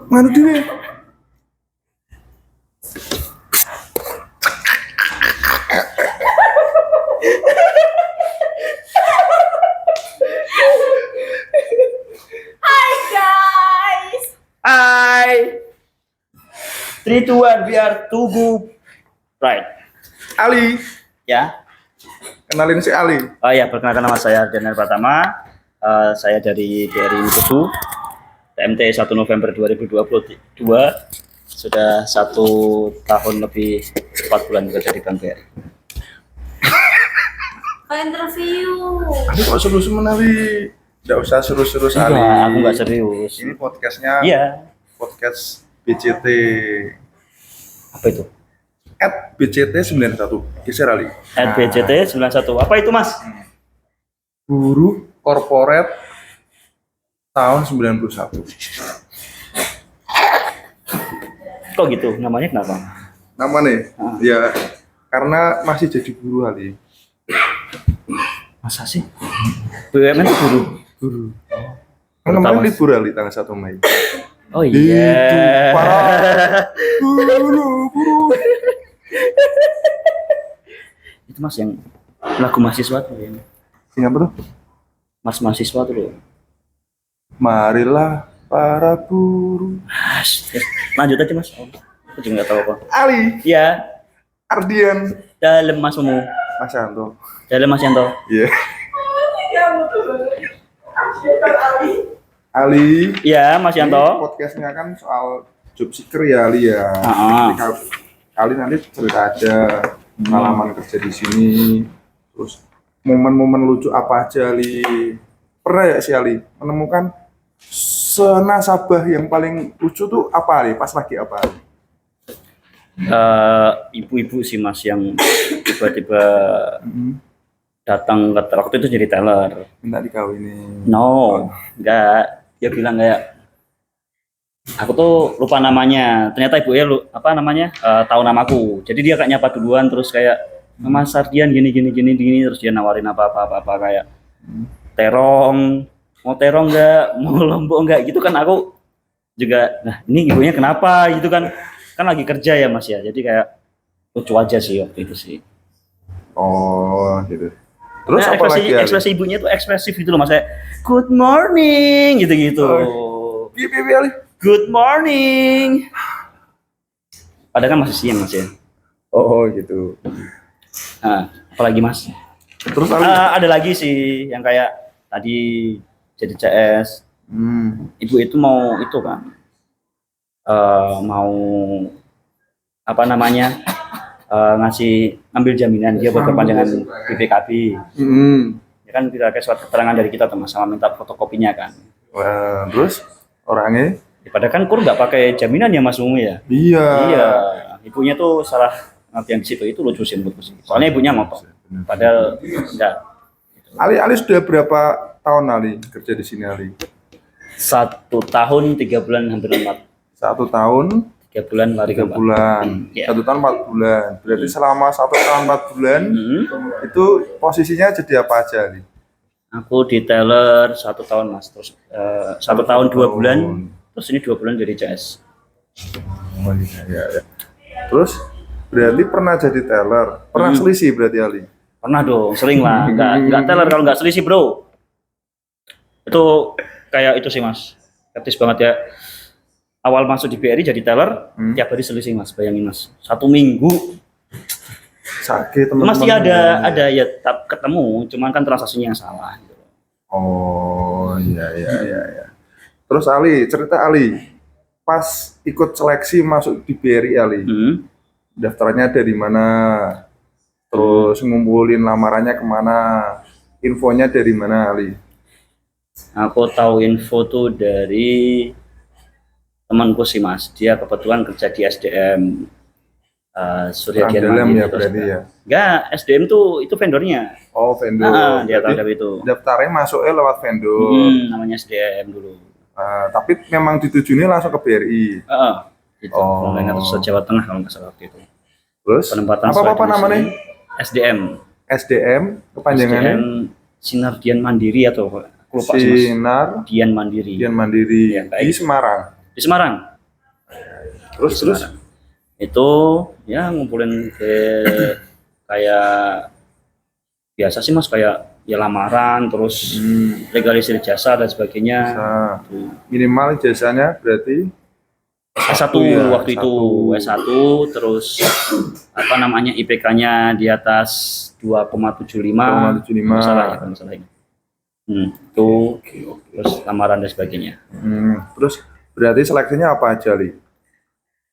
nganu dhewe. Hai guys. Hai. 3, 2, 1, biar tunggu. Right. Ali, Ya. kenalin si Ali. Oh ya, perkenalkan nama saya Daniel Pratama. Saya dari BRI Mutusu. TMT 1 November 2022. Sudah 1 tahun lebih 4 bulan bekerja di Bank BRI. Interview. Ali kok seru-seru Ali? Nggak usah seru-seru Ali. Enggak, aku nggak serius. Ini podcastnya Iya. podcast BCT. Apa itu? @BCT91. Geser Ali. RBCT 91. Apa itu, Mas? Guru Corporate tahun 91. Kok gitu? Namanya kenapa? Nama nih? Ya, karena masih jadi guru Ali. Masa sih? BUMN itu guru. Guru. Baru Kan kemarin tahu, Mas. libur Ali tanggal 1 Mei. Oh Itu iya. parah. Guru. Itu Mas yang lagu mahasiswa tuh ya. Ini apa tuh? Mas mahasiswa tuh loh. Marilah para guru. Mas, lanjut aja Mas. Aku juga nggak tahu apa. Ali, Ya, Ardian, dalam Mas Mumu. Mas Yanto. Dalam Mas Yanto. Iya. Ali. Iya, Mas Ini Yanto. podcastnya kan soal job seeker ya Ali ya. Ah. Kali nanti cerita aja pengalaman kerja di sini, terus momen-momen lucu apa aja Ali. Pernah ya si Ali menemukan senasabah yang paling lucu tuh apa Ali? Pas lagi apa Ali? Ibu-ibu sih Mas yang tiba-tiba datang ke waktu itu jadi teller. Minta dikawinin. No, enggak. Dia bilang kayak aku tuh lupa namanya. Ternyata ibu ya apa namanya? Tahu namaku. Jadi dia kayak nyapa duluan terus kayak Mas Ardian gini terus dia nawarin apa kayak terong, mau terong enggak, mau lombok enggak gitu kan aku juga nah ini ibunya kenapa gitu kan lagi kerja ya Mas ya. Jadi kayak lucu aja sih waktu itu sih. Oh, gitu. Terus Nah, apa lagi Ali? ekspresi ibunya tuh ekspresif gitu loh Mas kayak good morning gitu-gitu. Piye Ali? Good morning. Padahal kan masih siang Mas ya. Oh, gitu. Nah, apalagi Mas? Terus Ali? Ada lagi sih yang kayak tadi jadi CS. Ibu itu mau itu kan, mau apa namanya ngasih ambil jaminan dia buat perpanjangan BPKB. Ya kan kita pakai surat keterangan dari kita teman sama minta fotokopinya kan. Wah, terus orangnya? Padahal kan kur nggak pakai jaminan ya Mas Ungu ya. Iya. Iya, ibunya tuh salah ngerti yang di situ itu lucu sih menurutku sih. Soalnya ibunya ngotot. Padahal enggak. Ali sudah berapa tahun Ali kerja di sini Ali? 1 tahun 3 bulan hampir 4. 1 tahun 3 bulan lari 3 ke 4. bulan. Iya. 1 tahun 4 bulan. Berarti selama 1 tahun 4 bulan itu posisinya jadi apa aja Ali? Aku di teller 1 tahun Mas, terus 1 tahun 2 bulan, terus ini 2 bulan jadi CS. Oh iya. Terus berarti pernah jadi teller, pernah selisih berarti Ali? Pernah dong, sering lah. Enggak teller kalau enggak selisih bro. Itu kayak itu sih Mas, skeptis banget ya. Awal masuk di BRI jadi teller, tiap hari selisih Mas, bayangin Mas. 1 minggu. Sakit teman-teman. Masih ada ya tetap ketemu, cuman kan transaksinya yang salah. Gitu. Oh iya. Terus Ali, cerita Ali, pas ikut seleksi masuk di BRI Ali, daftarnya dari mana? Terus ngumpulin lamarannya kemana? Infonya dari mana Ali? Aku tahu info tuh dari temanku sih Mas, dia kebetulan kerja di SDM Surya Dian Dalam Mandiri. ya berarti ya? Enggak, SDM tuh itu vendornya. Oh vendor. Dia tahu Berarti dari itu. daftarnya masuknya lewat vendor. Namanya SDM dulu. Tapi memang ditujunya langsung ke BRI. Gitu. Oh. Terus Jawa Tengah kalau nggak salah waktu itu. Terus Penempatan apa sesuai namanya? domisili. SDM. SDM kepanjangannya? SDM Sinar Dian Mandiri atau aku lupa sih Mas. Sinar Dian Mandiri. Dian Mandiri Ya, baik. di Semarang. Di Semarang. Terus Di Semarang. Itu ya ngumpulin kayak biasa sih mas, kayak ya lamaran, terus legalisir jasa dan sebagainya. bisa. Minimal jasanya berarti S1 ya, waktu itu S1, terus apa namanya IPK-nya di atas 2,75. 2,75. Masalah ya, kalau salah ini. Itu terus lamaran dan sebagainya. Terus berarti seleksinya apa aja, Li?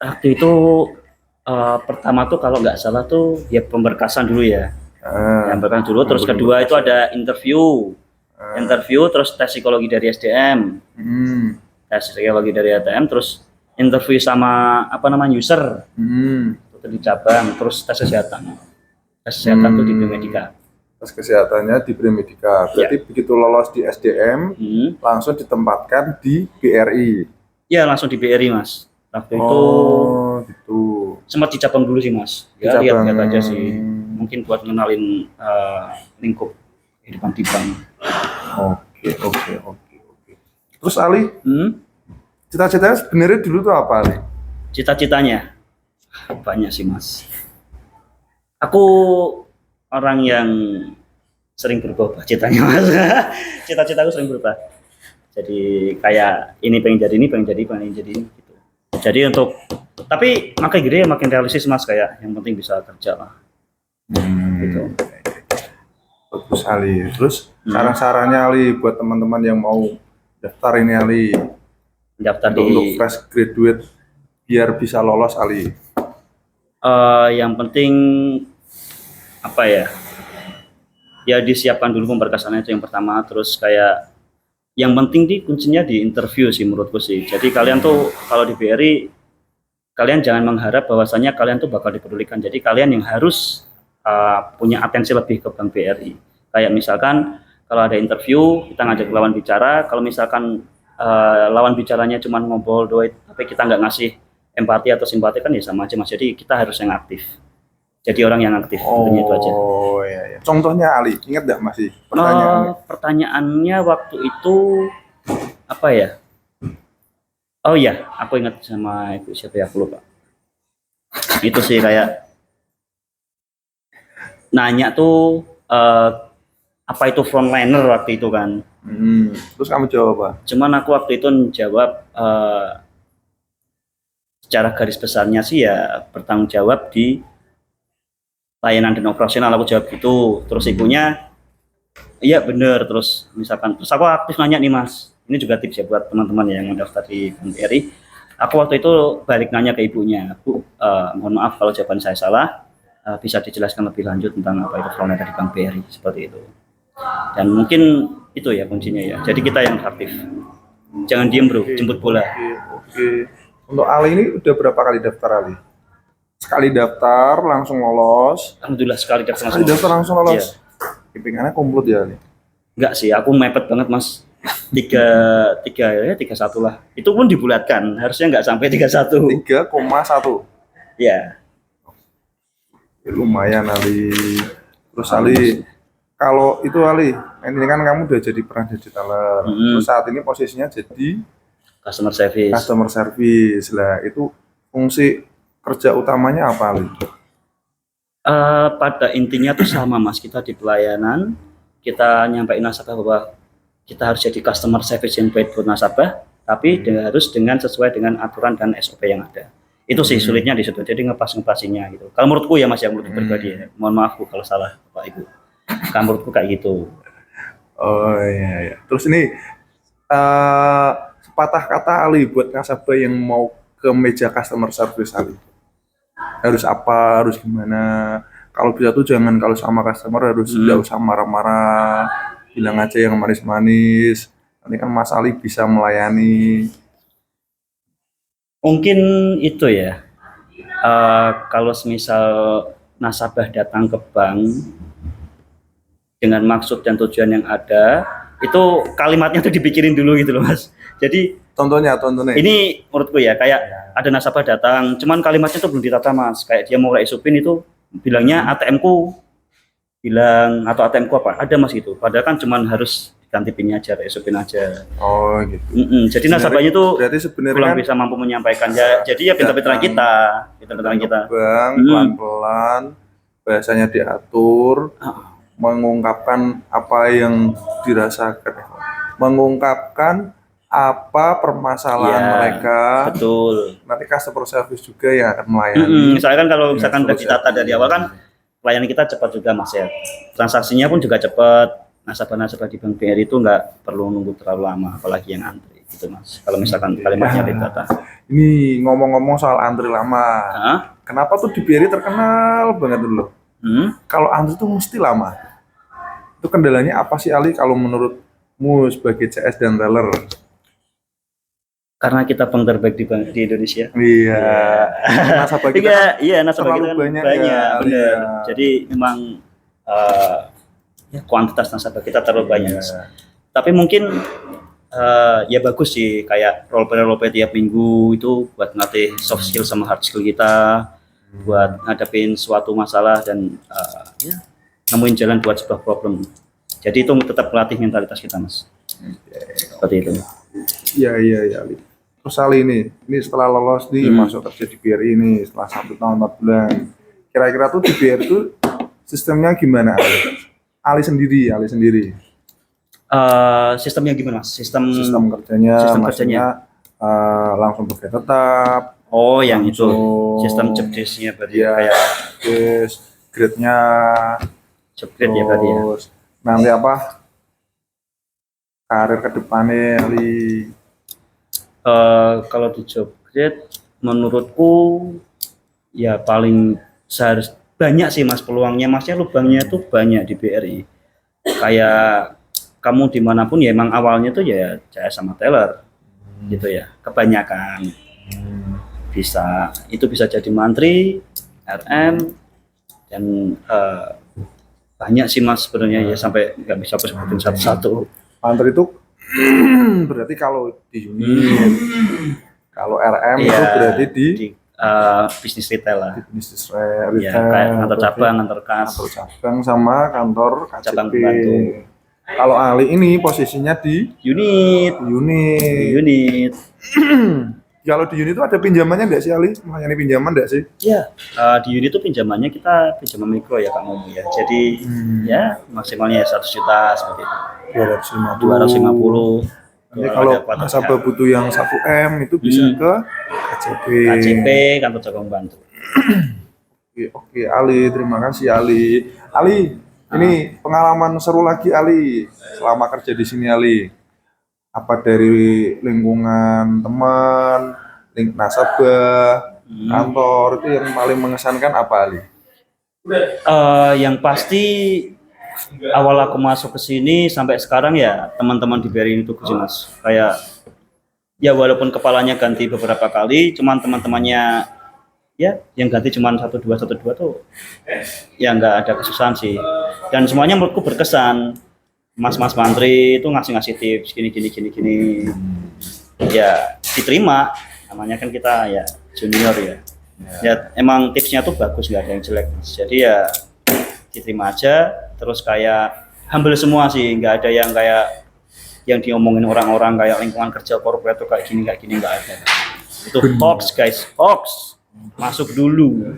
Waktu itu pertama tuh kalau nggak salah tuh ya pemberkasan dulu ya. Yang berkasan dulu, terus kedua itu ada interview, terus tes psikologi dari SDM, tes psikologi dari ATM, terus interview sama apa namanya user, itu di cabang, terus tes kesehatan tuh di Biomedika. Tes kesehatannya di Biomedika. Berarti begitu lolos di SDM, langsung ditempatkan di BRI. Ya langsung di BRI mas. Waktu itu gitu. sempat di cabang dulu sih mas. Ya lihat-lihat aja sih. Mungkin buat ngenalin lingkup kehidupan di bank. Oke. Terus Ali, cita-citanya sebenarnya dulu tuh apa, Ali? Cita-citanya banyak sih mas. Aku orang yang sering berubah citanya mas. Cita-citaku sering berubah. Jadi kayak ini pengen jadi ini gitu. Jadi tapi makin gede makin realistis mas, kayak yang penting bisa kerja lah. Gitu. Bagus Ali. Terus saran-sarannya Ali buat teman-teman yang mau daftar ini Ali. Daftar untuk fresh graduate biar bisa lolos Ali. Yang penting apa ya? Ya disiapkan dulu pemberkasannya, itu yang pertama. Terus kayak yang penting kuncinya di interview sih menurutku sih. Jadi kalian tuh kalau di BRI kalian jangan mengharap bahwasanya kalian tuh bakal dipedulikan. Jadi kalian yang harus punya atensi lebih ke Bank BRI. Kayak misalkan kalau ada interview kita ngajak lawan bicara, kalau misalkan lawan bicaranya cuma ngobrol doang tapi kita nggak ngasih empati atau simpati kan ya sama aja mas. Jadi kita harus yang aktif. Jadi orang yang aktif, itu aja. Iya. Contohnya Ali, ingat nggak masih pertanyaannya waktu itu apa ya? Oh iya, aku ingat sama ibu siapa ya, aku lupa. Itu sih kayak nanya tuh apa itu frontliner waktu itu kan. Terus kamu jawab apa? Cuman aku waktu itu menjawab secara garis besarnya sih ya bertanggung jawab di layanan dan operasional, aku jawab gitu. Terus ibunya iya bener, terus aku aktif nanya nih mas, ini juga tips ya buat teman-teman yang mendaftar di Bank BRI. Aku waktu itu balik nanya ke ibunya, Bu, mohon maaf kalau jawaban saya salah, bisa dijelaskan lebih lanjut tentang apa itu frontliner di Bank BRI, seperti itu. Dan mungkin itu ya kuncinya ya, jadi kita yang aktif, jangan diem bro, jemput bola. Oke. Untuk Ali ini udah berapa kali daftar Ali? Sekali daftar langsung lolos. Alhamdulillah sekali daftar langsung lolos. Iya. Kepingannya komplit ya Ali? Enggak sih, aku mepet banget mas. 31 lah. Itu pun dibulatkan, harusnya nggak sampai 31. 3,1. Ya. Lumayan Ali. Terus Ali, kalau itu Ali, ini kan kamu udah pernah jadi teller. Terus saat ini posisinya jadi customer service lah. Itu fungsi kerja utamanya apa Ali? Pada intinya tuh sama mas, kita di pelayanan, kita nyampein nasabah bahwa kita harus jadi customer service yang baik buat nasabah, tapi harus sesuai dengan aturan dan SOP yang ada. Itu sih sulitnya di situ, jadi ngepasinya gitu. Kalau menurutku ya mas, yang menurutku pribadi ya. Mohon maaf Bu kalau salah Pak Ibu. Kalau menurutku kayak gitu. Oh iya. Terus ini sepatah kata Ali buat nasabah yang mau ke meja customer service Ali. Harus apa, harus gimana? Kalau bisa tuh jangan kalau sama customer harus tidak usah marah-marah, bilang aja yang manis-manis. Nanti kan Mas Ali bisa melayani. Mungkin itu ya. Kalau misal nasabah datang ke bank dengan maksud dan tujuan yang ada, itu kalimatnya tuh dipikirin dulu gitu loh mas. Jadi contohnya ini menurutku ya, kayak ada nasabah datang, cuman kalimatnya tuh belum ditata mas. Kayak dia mau reisupin itu bilangnya ATM-ku bilang, atau ATM-ku apa ada mas gitu. Padahal kan cuman harus ganti pinnya aja, resupin aja. Oh gitu. Jadi nasabahnya tuh berarti sebenarnya belum kan bisa mampu menyampaikan ya. Jadi ya pintar-pintaran kita, pintar-pintaran kita. Bang, pelan-pelan, bahasanya diatur, mengungkapkan apa yang dirasakan, mengungkapkan apa permasalahan Iya, mereka. Betul. Nanti customer service juga yang akan melayani. Misalnya kan kalau misalkan udah solusi ditata dari awal kan pelayanan kita cepat juga Mas ya. Transaksinya pun juga cepat. Nasabah-nasabah di Bank BRI itu nggak perlu nunggu terlalu lama, apalagi yang antri gitu Mas. Kalau misalkan kalimatnya ditata. Ini ngomong-ngomong soal antri lama. Hah? Kenapa tuh di BRI terkenal banget dulu? Kalau antri tuh mesti lama. Itu kendalanya apa sih Ali kalau menurutmu sebagai CS dan teller? Karena kita bank terbaik di Indonesia. Iya. Nasabah kita kan Iya, nasabah kita kan banyak, banyak ya, bener. iya. Jadi memang ya, kuantitas nasabah kita terlalu banyak. Mas. Iya. Tapi mungkin ya bagus sih kayak role play tiap minggu itu buat ngelatih soft skill sama hard skill kita, buat ngadepin suatu masalah dan ya, nemuin jalan buat sebuah problem. Jadi itu tetap melatih mentalitas kita, Mas. Seperti itu. Iya Ali. Terus Ali ini setelah lolos masuk kerja di BRI ini setelah 1 tahun 4 bulan. Kira-kira tuh di BRI itu sistemnya gimana Ali? Ali sendiri. Sistemnya gimana, Mas? Sistem kerjanya. Sistem maksudnya langsung pegawai tetap. Oh, yang itu. langsung- Sistem job desk-nya berarti Iya, kayak terus grade-nya. job grade ya berarti ya. Terus nanti apa? Karir ke depannya Ali. Kalau di job grade menurutku ya paling banyak sih Mas peluangnya, Masnya lubangnya tuh banyak di BRI. Kayak kamu dimanapun ya emang awalnya tuh ya CS sama teller gitu ya, kebanyakan itu bisa jadi mantri, RM dan banyak sih Mas sebenarnya ya sampai nggak bisa aku sebutin satu-satu. Mantri itu berarti kalau di unit, kalau RM itu berarti di bisnis retail lah. bisnis retail. Ya, kayak kantor cabang, kantor kas. Kantor cabang sama kantor KCP. Cabang pembantu. Kalau Ali ini posisinya di Unit. Kalau di unit itu ada pinjamannya nggak sih Ali? Melayani pinjaman nggak sih? Ya, di unit itu pinjamannya kita pinjaman mikro ya Kak Momo ya. Jadi ya maksimalnya ya 100 juta seperti itu. 250. Jadi kalau nasabah butuh yang 1M itu bisa ke KCP, kantor cabang bantu. Oke, Ali, terima kasih Ali. Ali, ini pengalaman seru lagi Ali selama kerja di sini Ali. Apa dari lingkungan teman, nasabah, kantor itu yang paling mengesankan apa Ali? Yang pasti awal aku masuk ke sini sampai sekarang ya teman-teman di BRI itu Mas. Kayak ya walaupun kepalanya ganti beberapa kali, cuman teman-temannya ya yang ganti cuman 1-2 tuh ya nggak ada kesusahan sih. Dan semuanya menurutku berkesan. Mas mantri itu ngasih tips gini. Ya diterima, namanya kan kita ya junior ya. Ya emang tipsnya tuh bagus, nggak ada yang jelek Mas. Jadi ya diterima aja, terus kayak humble semua sih, nggak ada yang kayak yang diomongin orang-orang kayak lingkungan kerja korporat tuh kayak gini nggak ada. Itu hoax guys, hoax. Masuk dulu.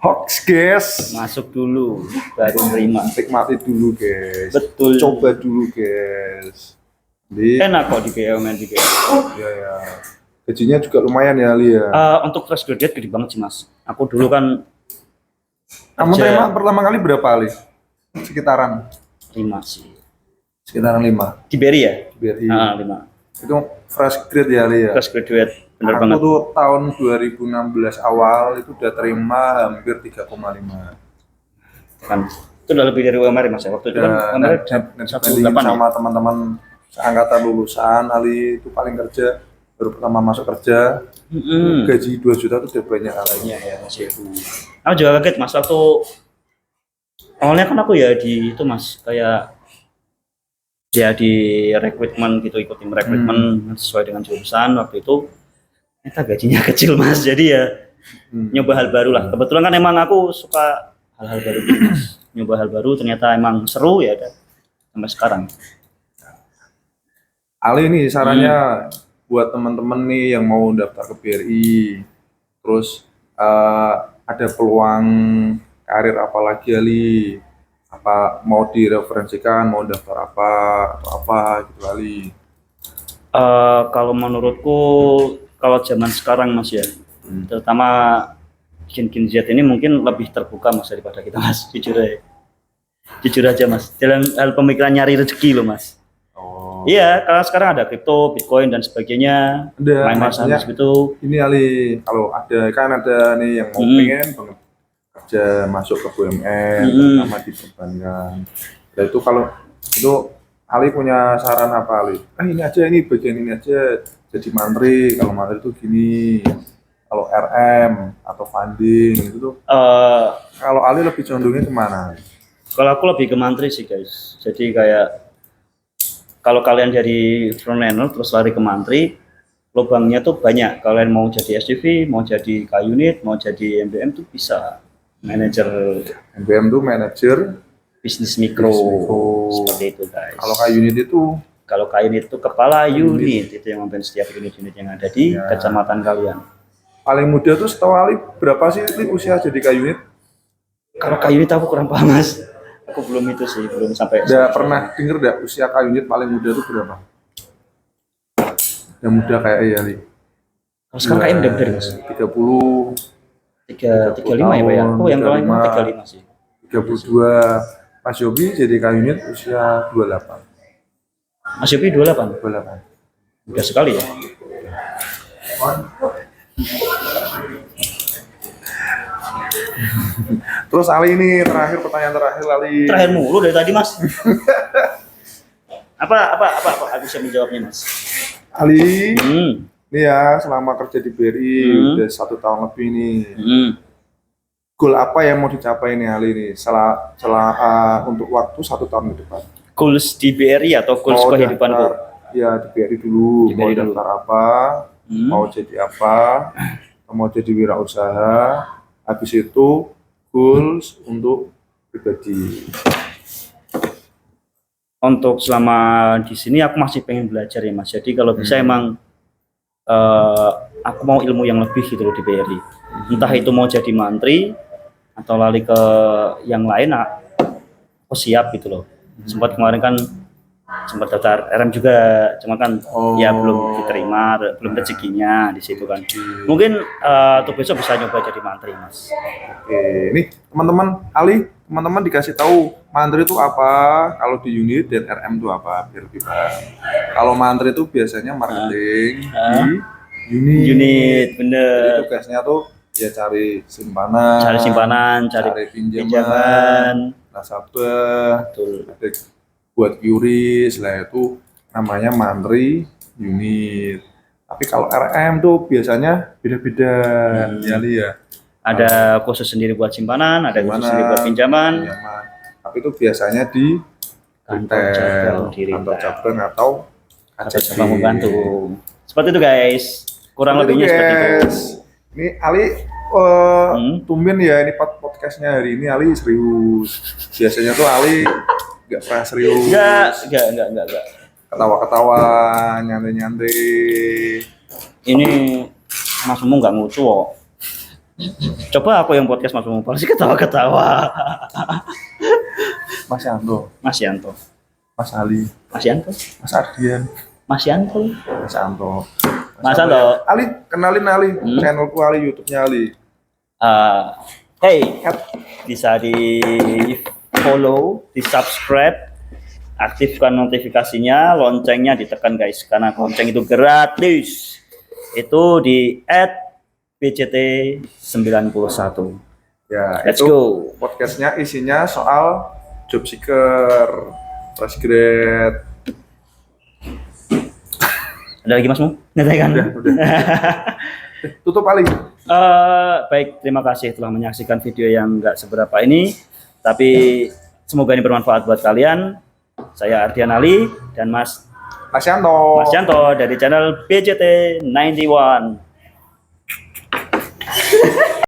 Hoax guys. Masuk dulu, baru terima. Nikmati dulu guys. Betul. Coba dulu guys. Enak kok di BUMN di BUMN. Ya. Gajinya juga lumayan ya Ali ya. Untuk fresh graduate gede banget sih Mas. Aku dulu kan Kamu terima pertama kali berapa Ali? Sekitaran 5 sih. Sekitaran 5. Di BRI ya? Di BRI. 5. Itu fresh grade ya Ali ya. Fresh graduate, bener Aku banget. tuh tahun 2016 awal itu udah terima hampir 3,5. Kan itu udah lebih dari UMR Mas ya. Waktu itu kan UMR 1,8 sama teman-teman seangkatan lulusan Ali itu paling kerja baru pertama masuk kerja. Gaji 2 juta itu udah banyak Ali. Iya masih. Aku juga kaget Mas waktu awalnya kan aku ya di itu Mas kayak ya di rekrutmen gitu, ikut tim rekrutmen sesuai dengan jurusan. Waktu itu ternyata gajinya kecil Mas, jadi ya nyoba hal baru lah. Kebetulan kan emang aku suka hal-hal baru gitu, Mas. Nyoba hal baru ternyata emang seru ya, sampai sekarang. Ali nih sarannya buat teman-teman nih yang mau daftar ke BRI, terus ada peluang karir apa lagi Ali? Apa mau direferensikan, mau daftar apa atau apa gitu Ali? Kalau menurutku kalau zaman sekarang Mas ya, terutama Gen Z ini mungkin lebih terbuka Mas daripada kita Mas, jujur aja Mas, dalam hal pemikiran nyari rezeki loh Mas. Oh. Iya, karena sekarang ada kripto, bitcoin dan sebagainya, main maksudnya gitu. ini Ali, kalau ada nih yang mau pengen banget kerja masuk ke BUMN, sama di perbankan. Nah itu kalau itu Ali punya saran apa Ali? Ini aja, ini bagian ini aja jadi mantri. Kalau mantri itu gini, kalau RM atau funding itu tuh. Kalau Ali lebih condongnya kemana? Kalau aku lebih ke mantri sih guys. Jadi kayak kalau kalian dari frontliner terus lari ke mantri, lubangnya tuh banyak. Kalian mau jadi SDV, mau jadi K-unit, mau jadi MBM tuh bisa. Manajer MBM tuh manajer bisnis mikro. Seperti itu guys. Kalau K-unit itu? Kalau K-unit itu kepala unit, itu yang memimpin setiap unit-unit yang ada di kecamatan kalian. Paling muda tuh setahu Ali berapa sih usia jadi K-unit? Kalau K-unit aku kurang paham Mas. Aku belum itu sih, belum sampai. Udah pernah denger dah usia K-unit paling muda itu berapa? Yang muda kayak Ali. Kalau sekarang kayaknya udah bener Mas. 35 ya Pak ya? Oh yang paling 35 sih. 32. Mas Yobi jadi K-unit usia 28. Mas Yobi 28? 28. Udah sekali ya? Terus Ali ini pertanyaan terakhir Ali. Terakhir mulu dari tadi Mas. apa aku bisa menjawabnya Mas? Ali, ini ya selama kerja di BRI udah 1 tahun lebih nih. Goal apa yang mau dicapai nih Ali ini setelah untuk waktu 1 tahun ke depan? Goals di BRI atau goals kehidupanku? Ya di BRI dulu. Mau daftar apa? Mau jadi apa? Mau jadi wirausaha? Habis itu goals untuk pribadi. Untuk selama di sini aku masih pengen belajar ya Mas. Jadi kalau bisa emang aku mau ilmu yang lebih gitu loh di BRI. Entah itu mau jadi mantri atau lari ke yang lain, aku siap gitu loh. Sempat kemarin kan sempat daftar RM juga, cuma kan ya belum diterima, belum rezekinya di situ kan. Mungkin untuk besok bisa nyoba jadi mantri Mas. Oke, nih teman-teman Ali, teman-teman dikasih tahu mantri itu apa, kalau di unit dan RM itu apa biar lebih paham. Kalau mantri itu biasanya marketing di unit, bener. Jadi tugasnya tuh ya cari simpanan, cari pinjaman, nasabah, ada buat QRIS lah, itu namanya mantri unit. Tapi kalau RM tuh biasanya beda-beda ya. Ada khusus sendiri buat simpanan, ada khusus sendiri buat pinjaman. Tapi itu biasanya di kantor cabang atau cabang membantu. Seperti itu guys. Kurang lebihnya seperti itu. Ini Ali tumben ya ini podcastnya hari ini Ali serius. Biasanya tuh Ali nggak pernah serius. Enggak. Ketawa-ketawa, nyantai-nyantai. Ini Mas Mumu nggak ngucu kok. Coba aku yang podcast Mas Mumu pasti ketawa-ketawa. Mas Yanto. Mas Yanto. Mas Ali. Mas Yanto. Mas Ardian. Mas Yanto. Mas Yanto. Mas Yanto. Ali, kenalin Ali. Channelku Ali, YouTube-nya Ali. Hey, bisa di follow, di subscribe, aktifkan notifikasinya, loncengnya ditekan guys, karena lonceng itu gratis. Itu di @bct91. Ya, let's itu go. Podcastnya isinya soal job seeker, fresh grad. Ada lagi Mas Mu? Udah. Tutup Ali. Baik, terima kasih telah menyaksikan video yang nggak seberapa ini, tapi semoga ini bermanfaat buat kalian. Saya Ardian Ali dan Mas Yanto dari channel BJT91.